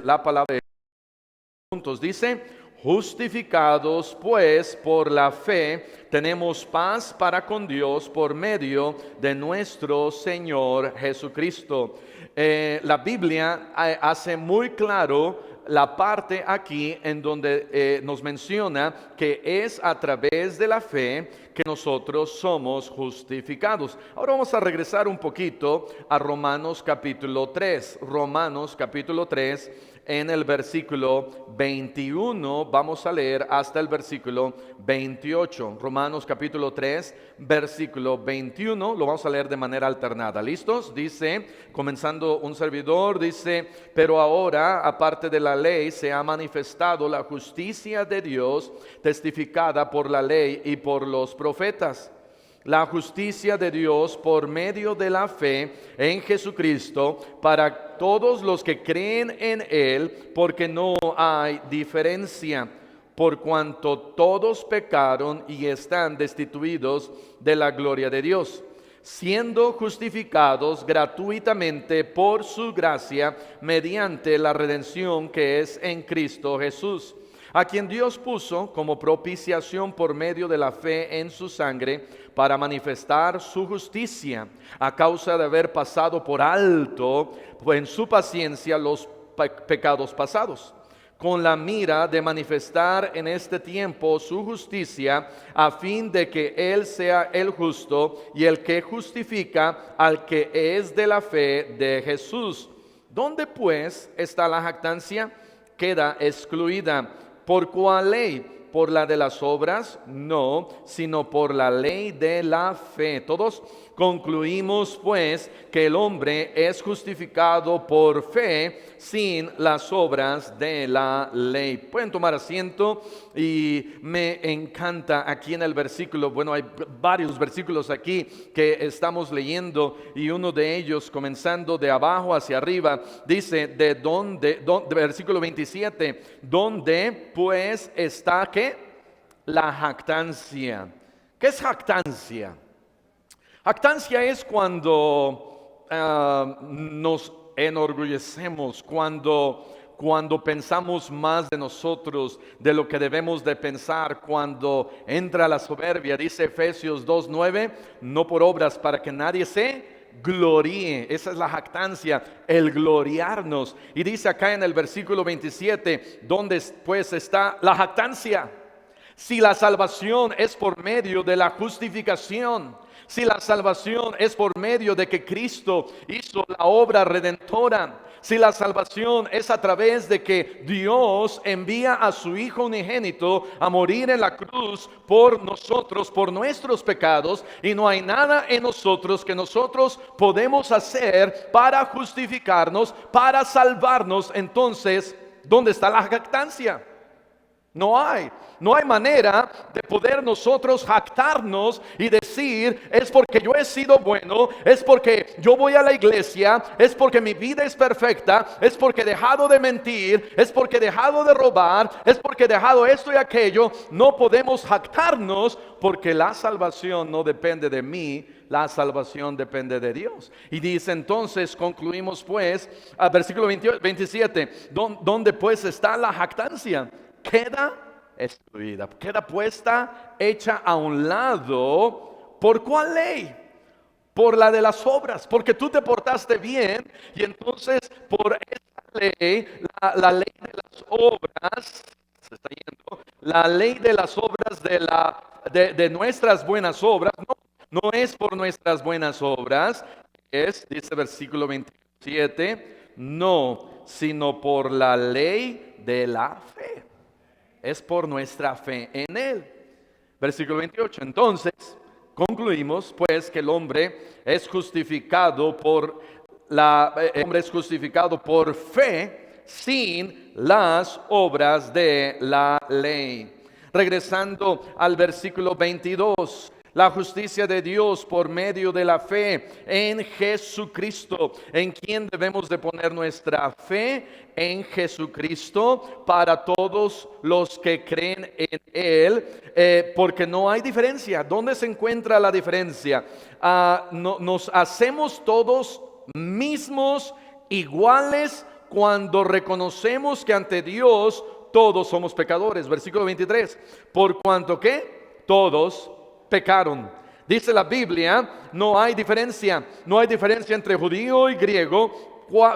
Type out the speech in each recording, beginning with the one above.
la palabra de juntos. Dice: justificados pues por la fe, tenemos paz para con Dios por medio de nuestro Señor Jesucristo. La Biblia hace muy claro la parte aquí en donde nos menciona que es a través de la fe que nosotros somos justificados. Ahora vamos a regresar un poquito a Romanos capítulo 3. Romanos capítulo 3, en el versículo 21, vamos a leer hasta el versículo 28. Romanos capítulo 3, versículo 21, lo vamos a leer de manera alternada. ¿Listos? Dice, comenzando un servidor, dice: pero ahora, aparte de la ley, se ha manifestado la justicia de Dios, testificada por la ley y por los profetas. La justicia de Dios por medio de la fe en Jesucristo para todos los que creen en Él, porque no hay diferencia, por cuanto todos pecaron y están destituidos de la gloria de Dios, siendo justificados gratuitamente por su gracia mediante la redención que es en Cristo Jesús, a quien Dios puso como propiciación por medio de la fe en su sangre, para manifestar su justicia, a causa de haber pasado por alto en su paciencia los pecados pasados, con la mira de manifestar en este tiempo su justicia, a fin de que Él sea el justo y el que justifica al que es de la fe de Jesús. ¿Dónde pues está la jactancia? Queda excluida. ¿Por cuál ley? ¿Por la de las obras? No, sino por la ley de la fe. Todos concluimos pues que el hombre es justificado por fe sin las obras de la ley. Pueden tomar asiento. Y me encanta aquí en el versículo, bueno, hay varios versículos aquí que estamos leyendo, y uno de ellos, comenzando de abajo hacia arriba, dice: de versículo 27, ¿dónde pues está qué? La jactancia. ¿Qué es jactancia? Jactancia es cuando nos enorgullecemos, cuando pensamos más de nosotros de lo que debemos de pensar, cuando entra la soberbia. Dice Efesios 2:9, no por obras para que nadie se gloríe. Esa es la jactancia, el gloriarnos. Y dice acá en el versículo 27, ¿dónde pues está la jactancia? Si la salvación es por medio de la justificación, si la salvación es por medio de que Cristo hizo la obra redentora, si la salvación es a través de que Dios envía a su Hijo unigénito a morir en la cruz por nosotros, por nuestros pecados, y no hay nada en nosotros que nosotros podemos hacer para justificarnos, para salvarnos, entonces, ¿dónde está la jactancia? No hay manera de poder nosotros jactarnos y decir: es porque yo he sido bueno, es porque yo voy a la iglesia, es porque mi vida es perfecta, es porque he dejado de mentir, es porque he dejado de robar, es porque he dejado esto y aquello. No podemos jactarnos, porque la salvación no depende de mí, la salvación depende de Dios. Y dice entonces, concluimos pues, al versículo 27, ¿dónde pues está la jactancia? Queda excluida, queda puesta, hecha a un lado. ¿Por cuál ley? Por la de las obras, porque tú te portaste bien, y entonces por esa ley, la ley de las obras, se está yendo, la ley de las obras de nuestras buenas obras, no es por nuestras buenas obras, dice versículo 27, no, sino por la ley de la fe. Es por nuestra fe en Él. Versículo 28. Entonces, concluimos pues que el hombre es justificado por fe sin las obras de la ley. Regresando al versículo 22. La justicia de Dios por medio de la fe en Jesucristo. ¿En quién debemos de poner nuestra fe? En Jesucristo, para todos los que creen en Él, porque no hay diferencia. ¿Dónde se encuentra la diferencia? Nos hacemos todos mismos, iguales, cuando reconocemos que ante Dios todos somos pecadores. Versículo 23. Por cuanto que todos pecaron. Dice la Biblia, no hay diferencia entre judío y griego.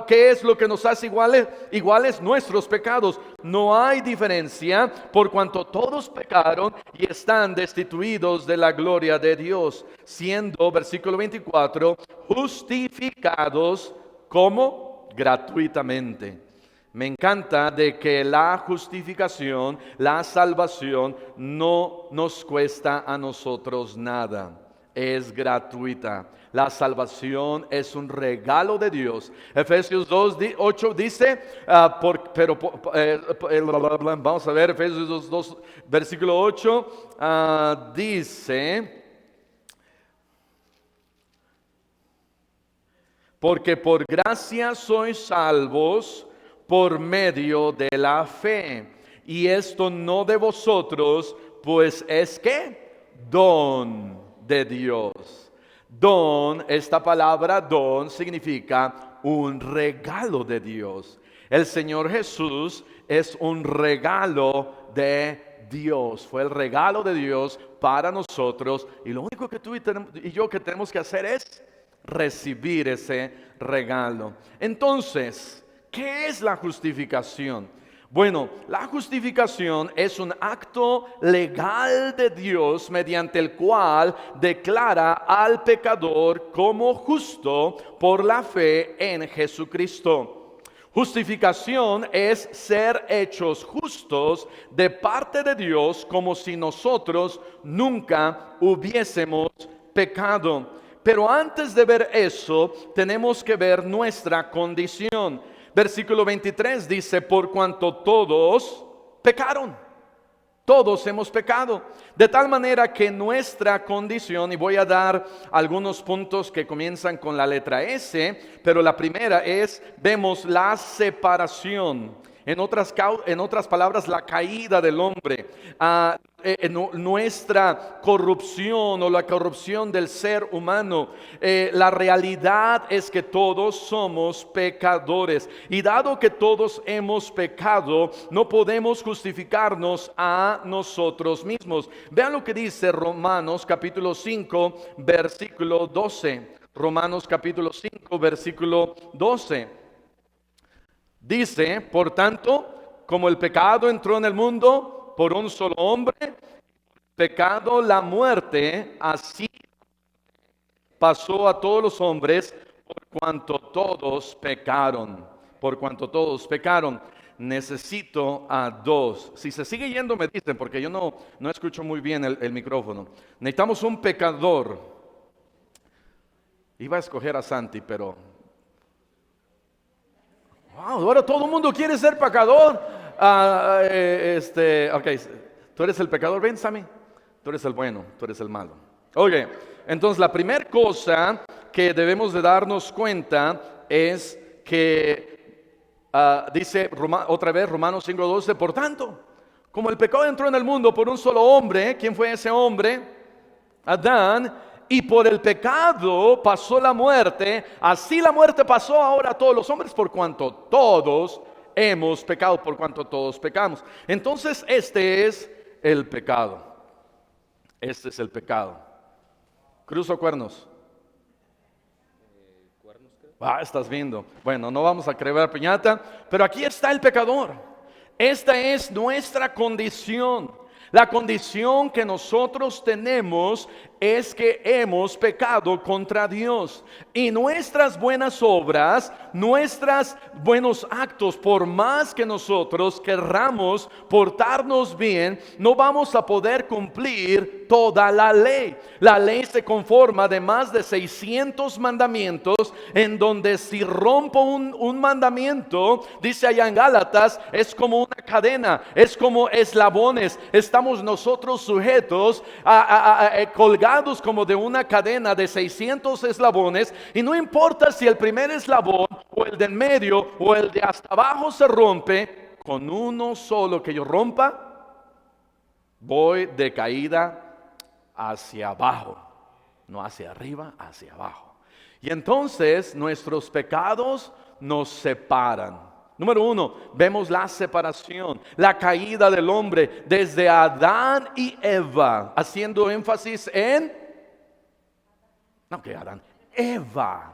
¿Qué es lo que nos hace iguales? Iguales nuestros pecados. No hay diferencia, por cuanto todos pecaron y están destituidos de la gloria de Dios, siendo, versículo 24, justificados como gratuitamente. Me encanta de que la justificación, la salvación, no nos cuesta a nosotros nada. Es gratuita. La salvación es un regalo de Dios. Efesios 2:8 dice, vamos a ver, Efesios 2, versículo 8, dice, porque por gracia sois salvos por medio de la fe. Y esto no de vosotros, pues es que don de Dios. Don, esta palabra don significa un regalo de Dios. El Señor Jesús es un regalo de Dios. Fue el regalo de Dios para nosotros. Y lo único que tú y yo que tenemos que hacer es recibir ese regalo. Entonces, ¿qué es la justificación? Bueno, la justificación es un acto legal de Dios mediante el cual declara al pecador como justo por la fe en Jesucristo. Justificación es ser hechos justos de parte de Dios como si nosotros nunca hubiésemos pecado. Pero antes de ver eso, tenemos que ver nuestra condición. Versículo 23 dice, por cuanto todos pecaron. Todos hemos pecado, de tal manera que nuestra condición, y voy a dar algunos puntos que comienzan con la letra S, pero la primera es, vemos la separación. En otras palabras, la caída del hombre, nuestra corrupción o la corrupción del ser humano. La realidad es que todos somos pecadores. Y dado que todos hemos pecado, no podemos justificarnos a nosotros mismos. Vean lo que dice Romanos capítulo 5, versículo 12. Romanos capítulo 5, versículo 12. Dice, por tanto, como el pecado entró en el mundo por un solo hombre, pecado, la muerte, así pasó a todos los hombres por cuanto todos pecaron. Por cuanto todos pecaron. Necesito a dos. Si se sigue yendo me dicen, porque yo no escucho muy bien el micrófono. Necesitamos un pecador. Iba a escoger a Santi, pero... Wow, ahora todo el mundo quiere ser pecador. Ok, tú eres el pecador, ven, Sammy. Tú eres el bueno, tú eres el malo. Ok, entonces la primera cosa que debemos de darnos cuenta es que dice otra vez Romanos 5:12, por tanto, como el pecado entró en el mundo por un solo hombre, ¿quién fue ese hombre? Adán. Y por el pecado pasó la muerte, así la muerte pasó ahora a todos los hombres por cuanto todos hemos pecado, por cuanto todos pecamos. Entonces este es el pecado. Este es el pecado. ¿Cruz o cuernos? Cuernos, creo. Estás viendo. Bueno, no vamos a creer piñata, pero aquí está el pecador. Esta es nuestra condición. La condición que nosotros tenemos es que hemos pecado contra Dios. Y nuestras buenas obras, nuestros buenos actos, por más que nosotros querramos portarnos bien, no vamos a poder cumplir toda la ley. La ley se conforma de más de 600 mandamientos, en donde si rompo un mandamiento, dice allá en Gálatas, es como una cadena, es como eslabones. Estamos nosotros sujetos colgados como de una cadena de 600 eslabones, y no importa si el primer eslabón o el del medio o el de hasta abajo se rompe, con uno solo que yo rompa, voy de caída hacia abajo, no hacia arriba, hacia abajo. Y entonces nuestros pecados nos separan. Número uno, vemos la separación, la caída del hombre desde Adán y Eva, haciendo énfasis en, no que Adán, Eva.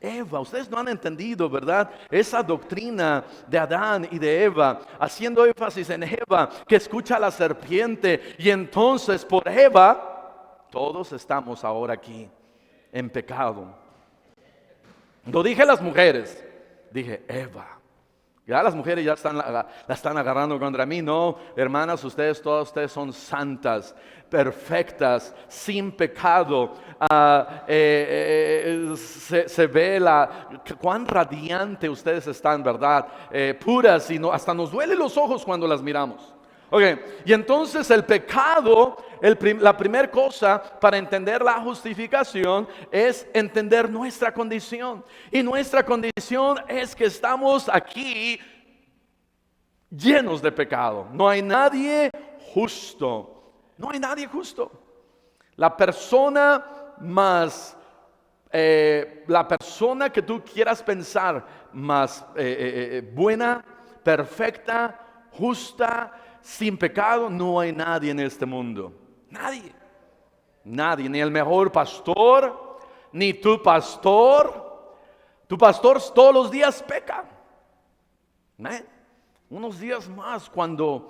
Eva, ustedes no han entendido, ¿verdad? Esa doctrina de Adán y de Eva, haciendo énfasis en Eva, que escucha a la serpiente, y entonces por Eva, todos estamos ahora aquí en pecado. No dije las mujeres, dije Eva. Ya las mujeres ya la están agarrando contra mí. No, hermanas, todas ustedes son santas, perfectas, sin pecado. Se ve cuán radiante ustedes están, ¿verdad? Puras, y no, hasta nos duele los ojos cuando las miramos. Okay. Y entonces el pecado, la primera cosa para entender la justificación es entender nuestra condición. Y nuestra condición es que estamos aquí llenos de pecado. No hay nadie justo. No hay nadie justo. La persona más, la persona que tú quieras pensar más buena, perfecta, justa, sin pecado, no hay nadie en este mundo. Nadie. Nadie, ni el mejor pastor, ni tu pastor. Tu pastor todos los días peca. Unos días más cuando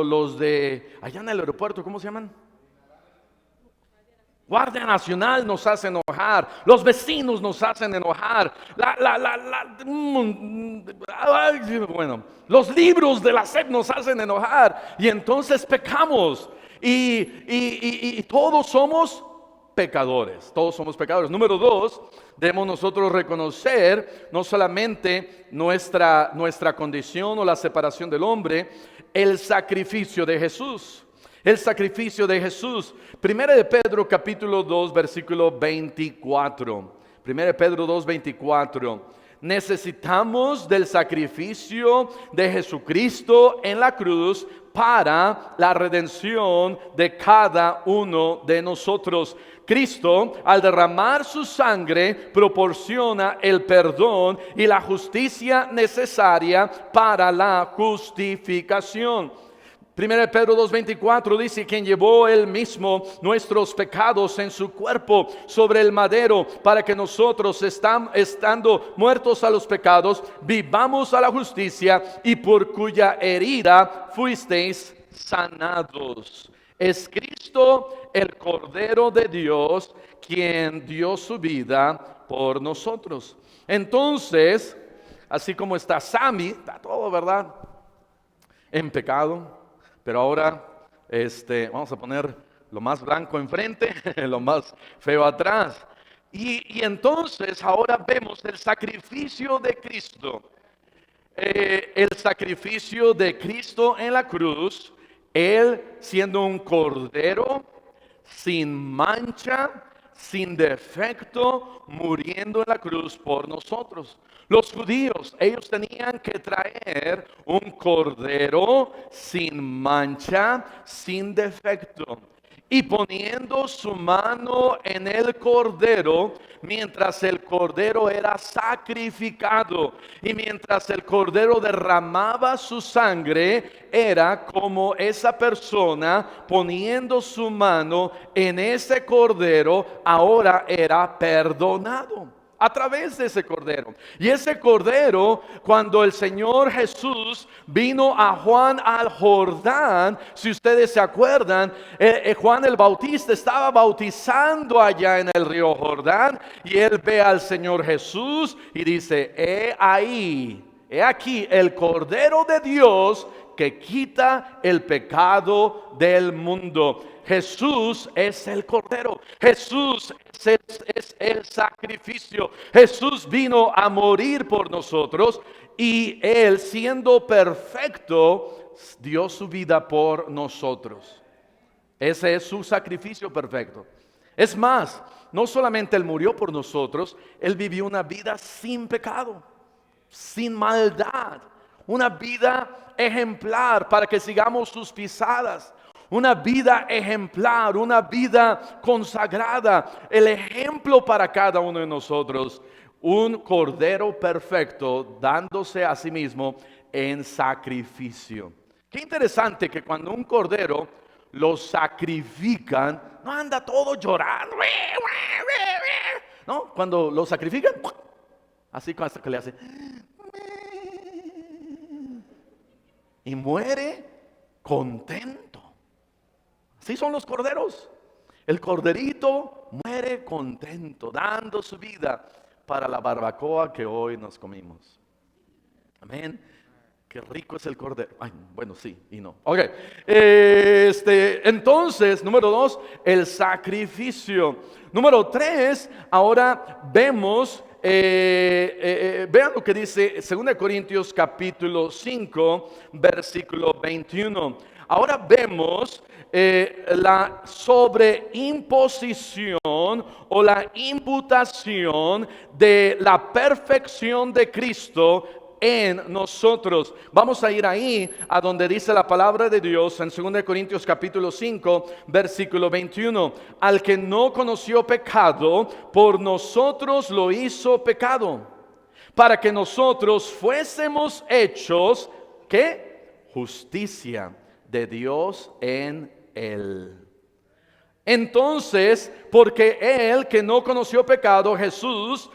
los de allá en el aeropuerto, ¿cómo se llaman? Guardia Nacional nos hace enojar, los vecinos nos hacen enojar, bueno, los libros de la SEP nos hacen enojar, y entonces pecamos, y todos somos pecadores, todos somos pecadores. Número dos, debemos nosotros reconocer no solamente nuestra condición o la separación del hombre, el sacrificio de Jesús. El sacrificio de Jesús. Primera de Pedro capítulo 2 versículo 24. Primera de Pedro 2, 24. Necesitamos del sacrificio de Jesucristo en la cruz para la redención de cada uno de nosotros. Cristo, al derramar su sangre, proporciona el perdón y la justicia necesaria para la justificación. 1 Pedro 2:24 dice: quien llevó él mismo nuestros pecados en su cuerpo sobre el madero, para que nosotros, estando muertos a los pecados, vivamos a la justicia, y por cuya herida fuisteis sanados. Es Cristo el Cordero de Dios, quien dio su vida por nosotros. Entonces, así como está Sammy, está todo, ¿verdad?, en pecado. Pero ahora vamos a poner lo más blanco enfrente, lo más feo atrás. Y entonces ahora vemos el sacrificio de Cristo. El sacrificio de Cristo en la cruz, Él siendo un cordero sin mancha, sin defecto, muriendo en la cruz por nosotros. Los judíos, ellos tenían que traer un cordero sin mancha, sin defecto, y poniendo su mano en el cordero, mientras el cordero era sacrificado, y mientras el cordero derramaba su sangre, era como esa persona poniendo su mano en ese cordero, ahora era perdonado a través de ese cordero. Y ese cordero, cuando el Señor Jesús vino a Juan al Jordán, si ustedes se acuerdan, Juan el Bautista estaba bautizando allá en el río Jordán, y él ve al Señor Jesús y dice: he aquí el Cordero de Dios que quita el pecado del mundo. Jesús es el Cordero. Jesús es el sacrificio. Jesús vino a morir por nosotros, y Él, siendo perfecto, dio su vida por nosotros. Ese es su sacrificio perfecto. Es más, no solamente Él murió por nosotros, Él vivió una vida sin pecado, sin maldad, una vida ejemplar para que sigamos sus pisadas. Una vida ejemplar, una vida consagrada, el ejemplo para cada uno de nosotros. un cordero perfecto dándose a sí mismo en sacrificio. Qué interesante que cuando un cordero lo sacrifican, no anda todo llorando, ¿no? Cuando lo sacrifican, así hasta que le hace y muere contento. Así son los corderos. El corderito muere contento, dando su vida para la barbacoa que hoy nos comimos. Amén. Qué rico es el cordero. Ay, bueno, sí y no. Ok. Entonces, número 2, el sacrificio. Número 3, ahora vemos, vean lo que dice 2 Corintios capítulo 5, versículo 21. Ahora vemos la sobreimposición o la imputación de la perfección de Cristo en nosotros. Vamos a ir ahí a donde dice la palabra de Dios en 2 Corintios capítulo 5 versículo 21. Al que no conoció pecado, por nosotros lo hizo pecado, para que nosotros fuésemos hechos, ¿qué? Justicia de Dios en él. Entonces, porque él que no conoció pecado, Jesús,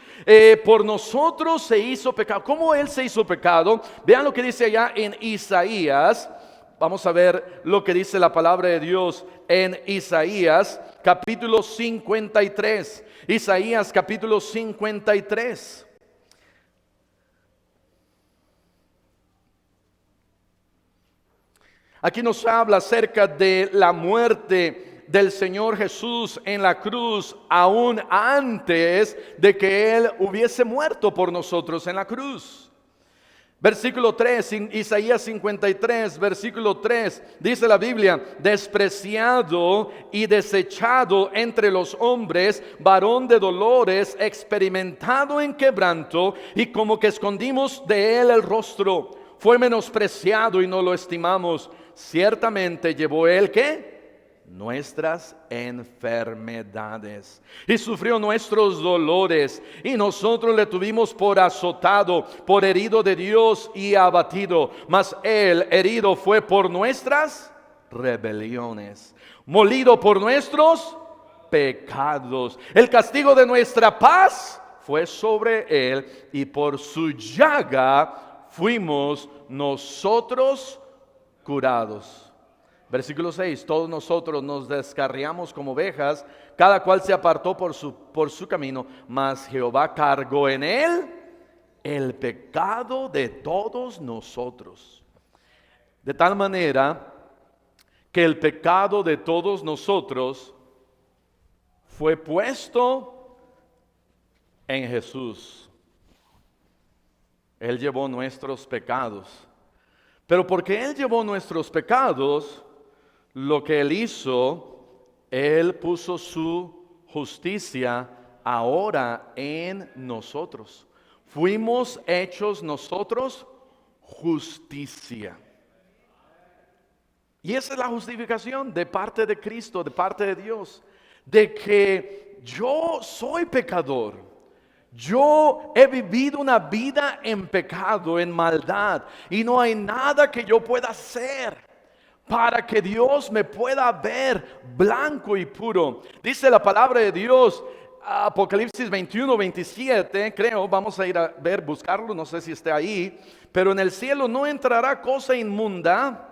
por nosotros se hizo pecado. ¿Cómo él se hizo pecado? Vean lo que dice allá en Isaías. Vamos a ver lo que dice la palabra de Dios en Isaías capítulo 53. Isaías capítulo 53. Aquí nos habla acerca de la muerte del Señor Jesús en la cruz, aún antes de que Él hubiese muerto por nosotros en la cruz. Versículo 3, Isaías 53, versículo 3, dice la Biblia: despreciado y desechado entre los hombres, varón de dolores, experimentado en quebranto, y como que escondimos de él el rostro. Fue menospreciado y no lo estimamos. Ciertamente llevó él, ¿qué? Nuestras enfermedades y sufrió nuestros dolores, y nosotros le tuvimos por azotado, por herido de Dios y abatido. Mas él herido fue por nuestras rebeliones, molido por nuestros pecados. El castigo de nuestra paz fue sobre él, y por su llaga fuimos nosotros curados. Versículo 6, todos nosotros nos descarriamos como ovejas, cada cual se apartó por su camino, mas Jehová cargó en él el pecado de todos nosotros. De tal manera que el pecado de todos nosotros fue puesto en Jesús. Él llevó nuestros pecados. Pero porque Él llevó nuestros pecados, lo que Él hizo, Él puso su justicia ahora en nosotros. Fuimos hechos nosotros justicia. Y esa es la justificación de parte de Cristo, de parte de Dios, de que yo soy pecador. Yo he vivido una vida en pecado, en maldad, y no hay nada que yo pueda hacer para que Dios me pueda ver blanco y puro. Dice la palabra de Dios, Apocalipsis 21, 27, creo, vamos a ir a ver, buscarlo, no sé si está ahí. Pero en el cielo no entrará cosa inmunda.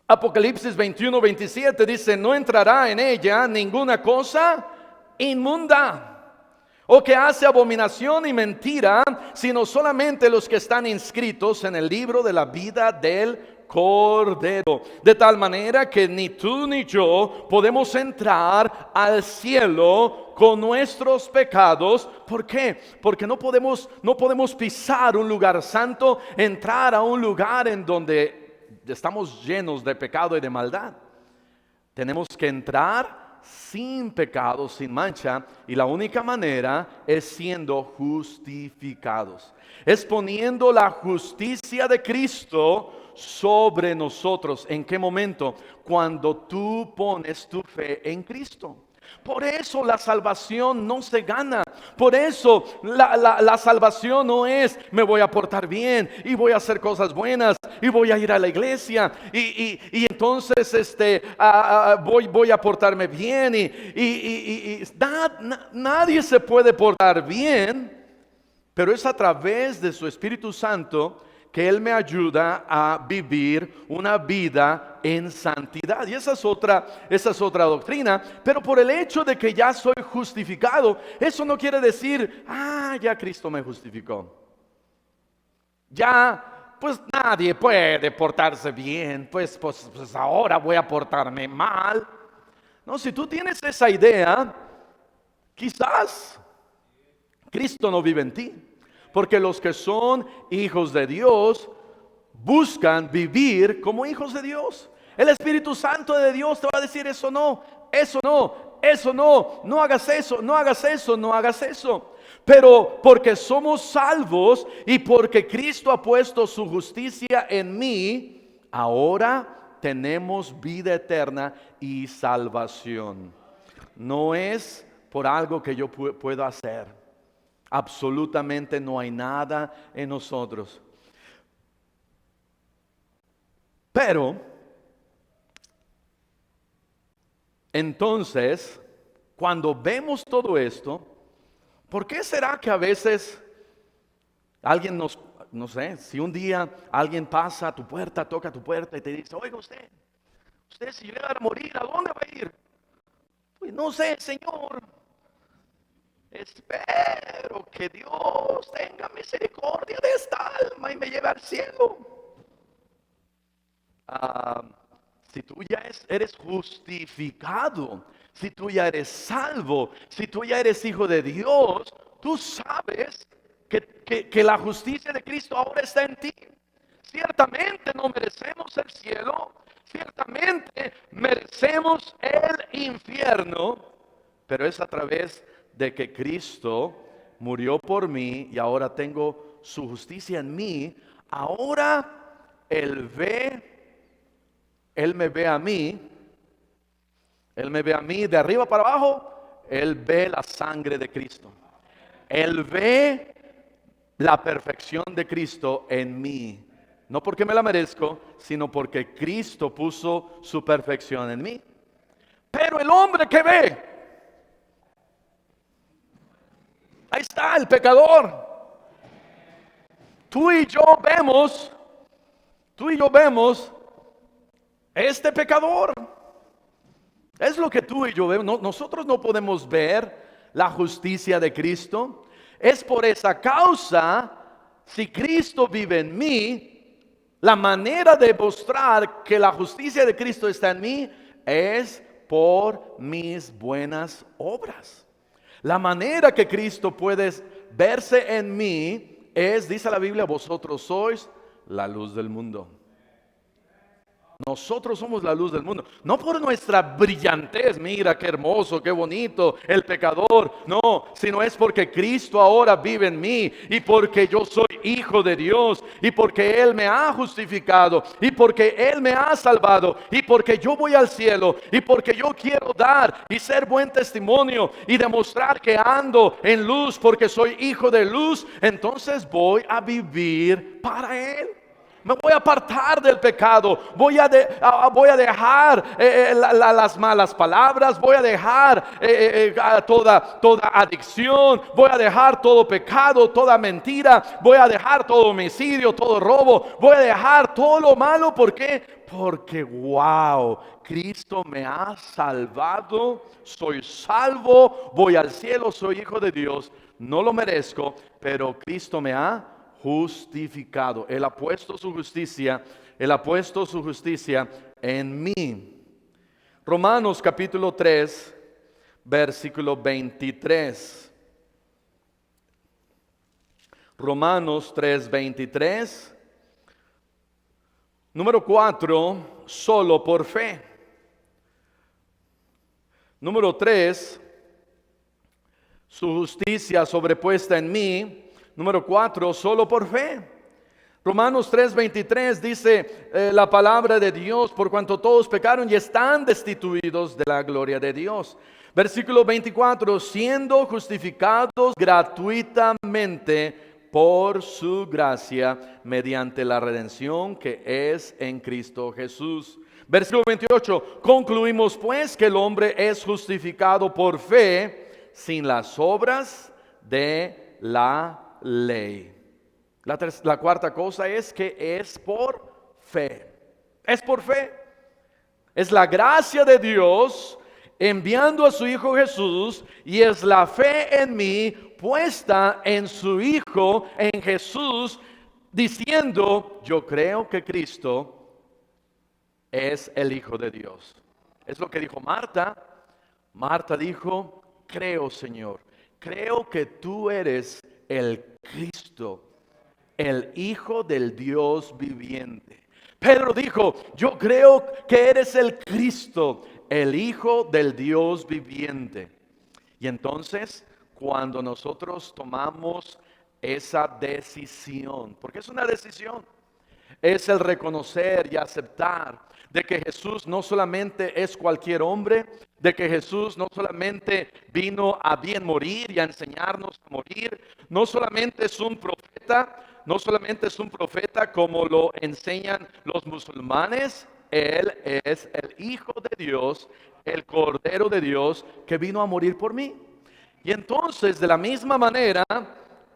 Apocalipsis 21, 27 dice: no entrará en ella ninguna cosa inmunda, o que hace abominación y mentira, sino solamente los que están inscritos en el libro de la vida del Cordero. De tal manera que ni tú ni yo podemos entrar al cielo con nuestros pecados. ¿Por qué? Porque no podemos pisar un lugar santo, entrar a un lugar en donde estamos llenos de pecado y de maldad. Tenemos que entrar sin pecado, sin mancha, y la única manera es siendo justificados. Es poniendo la justicia de Cristo sobre nosotros. ¿En qué momento? Cuando tú pones tu fe en Cristo. Por eso la salvación no se gana. Por eso la salvación no es me voy a portar bien y voy a hacer cosas buenas y voy a ir a la iglesia y entonces voy a portarme bien nadie se puede portar bien, pero es a través de su Espíritu Santo que Él me ayuda a vivir una vida en santidad. Y esa es otra doctrina. Pero por el hecho de que ya soy justificado, eso no quiere decir, ya Cristo me justificó. Ya, pues nadie puede portarse bien, pues ahora voy a portarme mal. No, si tú tienes esa idea, quizás Cristo no vive en ti. Porque los que son hijos de Dios buscan vivir como hijos de Dios. El Espíritu Santo de Dios te va a decir eso no, eso no, eso no, no hagas eso, no hagas eso, no hagas eso. Pero porque somos salvos y porque Cristo ha puesto su justicia en mí, ahora tenemos vida eterna y salvación. No es por algo que yo puedo hacer. Absolutamente no hay nada en nosotros. Pero, entonces, cuando vemos todo esto, ¿por qué será que a veces alguien no sé, si un día alguien pasa a tu puerta, toca tu puerta y te dice, oiga usted si llegara a morir, ¿a dónde va a ir? Pues no sé, Señor. Espero que Dios tenga misericordia de esta alma y me lleve al cielo. Si tú ya eres justificado, si tú ya eres salvo, si tú ya eres hijo de Dios, tú sabes que la justicia de Cristo ahora está en ti. Ciertamente no merecemos el cielo, ciertamente merecemos el infierno, pero es a través de que Cristo murió por mí y ahora tengo su justicia en mí. Ahora Él me ve a mí, de arriba para abajo. Él ve la sangre de Cristo, Él ve la perfección de Cristo en mí. No porque me la merezco, sino porque Cristo puso su perfección en mí. Pero el hombre que ve, ahí está el pecador. Tú y yo vemos este pecador. Es lo que tú y yo vemos. Nosotros no podemos ver la justicia de Cristo. Es por esa causa, si Cristo vive en mí, la manera de mostrar que la justicia de Cristo está en mí es por mis buenas obras. La manera que Cristo puede verse en mí es, dice la Biblia, vosotros sois la luz del mundo. Nosotros somos la luz del mundo, no por nuestra brillantez, mira qué hermoso, qué bonito, el pecador, no, sino es porque Cristo ahora vive en mí y porque yo soy hijo de Dios y porque Él me ha justificado y porque Él me ha salvado y porque yo voy al cielo y porque yo quiero dar y ser buen testimonio y demostrar que ando en luz porque soy hijo de luz. Entonces voy a vivir para Él. Me voy a apartar del pecado, voy a dejar las malas palabras, voy a dejar toda adicción, voy a dejar todo pecado, toda mentira, voy a dejar todo homicidio, todo robo, voy a dejar todo lo malo. ¿Por qué? Porque wow, Cristo me ha salvado, soy salvo, voy al cielo, soy hijo de Dios, no lo merezco, pero Cristo me ha justificado. Él ha puesto su justicia, en mí. Romanos capítulo 3, versículo 23. Romanos 3, 23. Número 4, solo por fe. Número 3, su justicia sobrepuesta en mí. Número 4, solo por fe. Romanos 3:23 dice la palabra de Dios, por cuanto todos pecaron y están destituidos de la gloria de Dios. Versículo 24, siendo justificados gratuitamente por su gracia mediante la redención que es en Cristo Jesús. Versículo 28, concluimos pues que el hombre es justificado por fe sin las obras de la ley. La cuarta cosa es que es por fe. Es por fe. Es la gracia de Dios enviando a su Hijo Jesús, y es la fe en mí puesta en su Hijo, en Jesús, diciendo: yo creo que Cristo es el Hijo de Dios. Es lo que dijo Marta. Marta dijo: creo, Señor, creo que tú eres el Cristo, el Hijo del Dios viviente. Pedro dijo: yo creo que eres el Cristo, el Hijo del Dios viviente. Y entonces, cuando nosotros tomamos esa decisión, porque es una decisión, es el reconocer y aceptar de que Jesús no solamente es cualquier hombre, de que Jesús no solamente vino a bien morir y a enseñarnos a morir, no solamente es un profeta, no solamente es un profeta como lo enseñan los musulmanes. Él es el Hijo de Dios, el Cordero de Dios que vino a morir por mí. Y entonces, de la misma manera,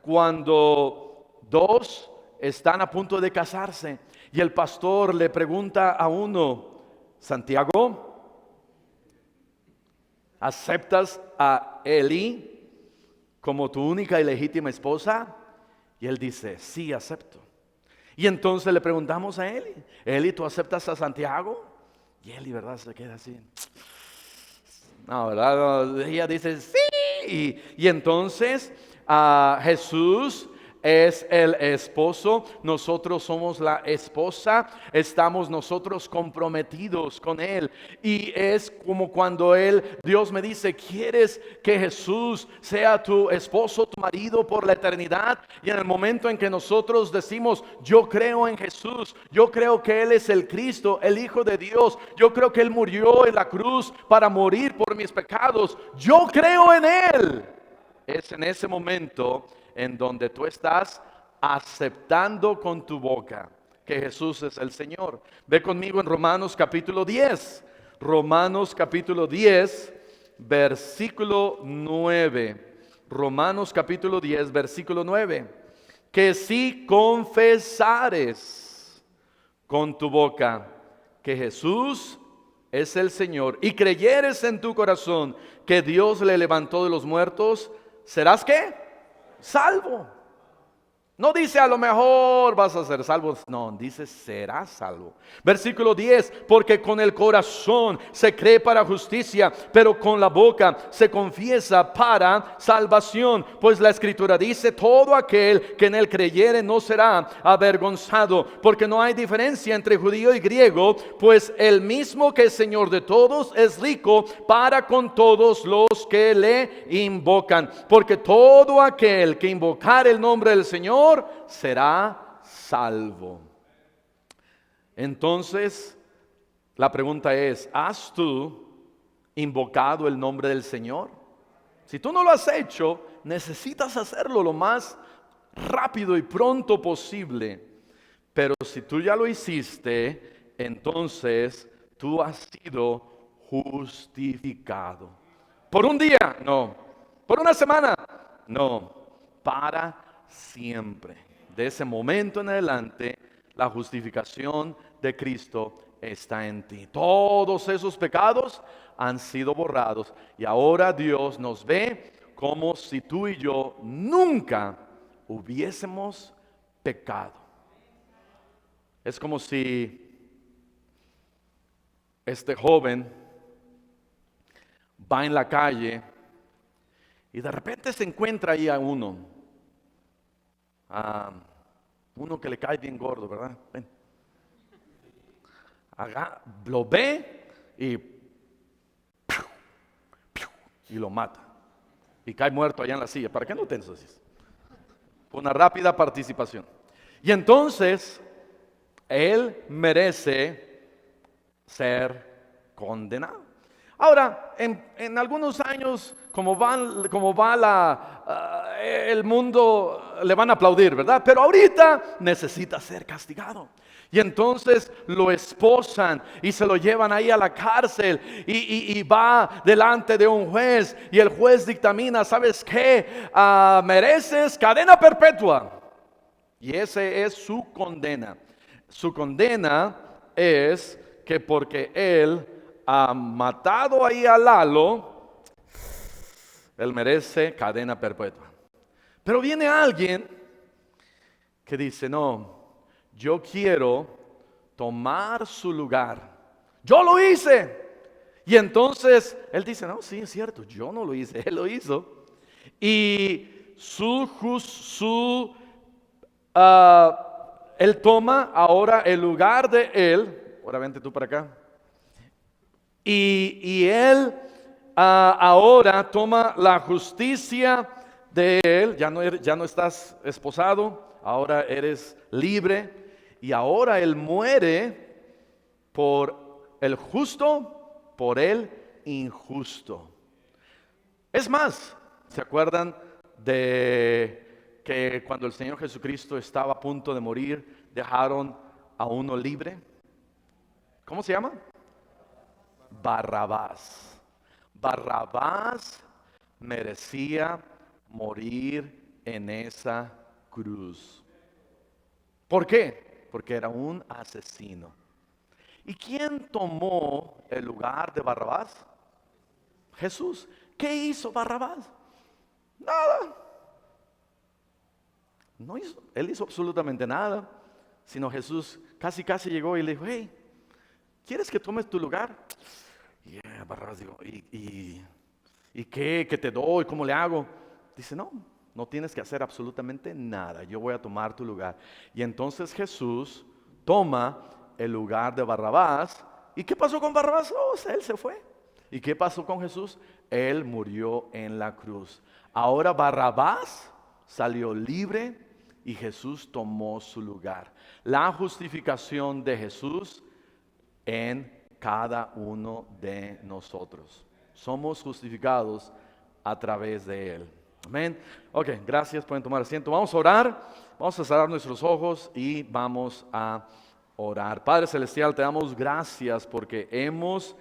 cuando dos están a punto de casarse y el pastor le pregunta a uno: Santiago, ¿aceptas a Eli como tu única y legítima esposa? Y él dice: sí, acepto. Y entonces le preguntamos a Eli: Eli, ¿tú aceptas a Santiago? Y Eli, ¿verdad? Se queda así. No, ¿verdad? No, ella dice: sí. Y entonces Jesús es el esposo, nosotros somos la esposa, estamos nosotros comprometidos con Él. Y es como cuando Dios me dice: ¿quieres que Jesús sea tu esposo, tu marido por la eternidad? Y en el momento en que nosotros decimos: yo creo en Jesús, yo creo que Él es el Cristo, el Hijo de Dios, yo creo que Él murió en la cruz para morir por mis pecados, yo creo en Él. Es en ese momento en donde tú estás aceptando con tu boca que Jesús es el Señor. Ve conmigo en Romanos capítulo 10. Romanos capítulo 10, versículo 9. Romanos capítulo 10, versículo 9. Que si confesares con tu boca que Jesús es el Señor y creyeres en tu corazón que Dios le levantó de los muertos, ¿serás qué? Salvo. No dice a lo mejor vas a ser salvo, no, dice serás salvo. Versículo 10, porque con el corazón se cree para justicia, pero con la boca se confiesa para salvación. Pues la Escritura dice: todo aquel que en él creyere no será avergonzado, porque no hay diferencia entre judío y griego, pues el mismo que es Señor de todos es rico para con todos los que le invocan. Porque todo aquel que invocar el nombre del Señor será salvo. Entonces, la pregunta es: ¿has tú invocado el nombre del Señor? Si tú no lo has hecho, necesitas hacerlo lo más rápido y pronto posible. Pero si tú ya lo hiciste, entonces tú has sido justificado. ¿Por un día? No. ¿Por una semana? No. Para siempre. De ese momento en adelante, la justificación de Cristo está en ti. Todos esos pecados han sido borrados y ahora Dios nos ve como si tú y yo nunca hubiésemos pecado. Es como si este joven va en la calle y de repente se encuentra ahí a uno que le cae bien gordo, ¿verdad? Ven. Lo ve y lo mata. Y cae muerto allá en la silla. ¿Para qué no te ensucies? Una rápida participación. Y entonces, él merece ser condenado. Ahora, en algunos años, como va el mundo, le van a aplaudir, ¿verdad? Pero ahorita necesita ser castigado. Y entonces lo esposan y se lo llevan ahí a la cárcel y va delante de un juez y el juez dictamina, ¿sabes qué? Mereces cadena perpetua. Y ese es su condena. Su condena es que porque él ha matado ahí a Lalo, él merece cadena perpetua. Pero viene alguien que dice, no, yo quiero tomar su lugar. Yo lo hice. Y entonces él dice, no, sí, es cierto, yo no lo hice, él lo hizo. Y él toma ahora el lugar de él. Ahora vente tú para acá. Y él ahora toma la justicia de él. Ya no estás esposado, ahora eres libre. Y ahora él muere por el justo, por el injusto. Es más, ¿se acuerdan de que cuando el Señor Jesucristo estaba a punto de morir, dejaron a uno libre? ¿Cómo se llama? Barrabás. Barrabás merecía morir en esa cruz. ¿Por qué? Porque era un asesino. ¿Y quién tomó el lugar de Barrabás? Jesús. ¿Qué hizo Barrabás? Nada. Él hizo absolutamente nada, sino Jesús casi llegó y le dijo, hey, ¿quieres que tomes tu lugar? Barrabás dijo, ¿y qué? ¿Qué te doy? ¿Cómo le hago? Dice, no tienes que hacer absolutamente nada, yo voy a tomar tu lugar. Y entonces Jesús toma el lugar de Barrabás. ¿Y qué pasó con Barrabás? Él se fue. ¿Y qué pasó con Jesús? Él murió en la cruz. Ahora Barrabás salió libre y Jesús tomó su lugar. La justificación de Jesús en cada uno de nosotros. Somos justificados a través de Él. Amén. Ok, gracias, pueden tomar asiento. Vamos a orar, vamos a cerrar nuestros ojos y vamos a orar. Padre Celestial, te damos gracias porque hemos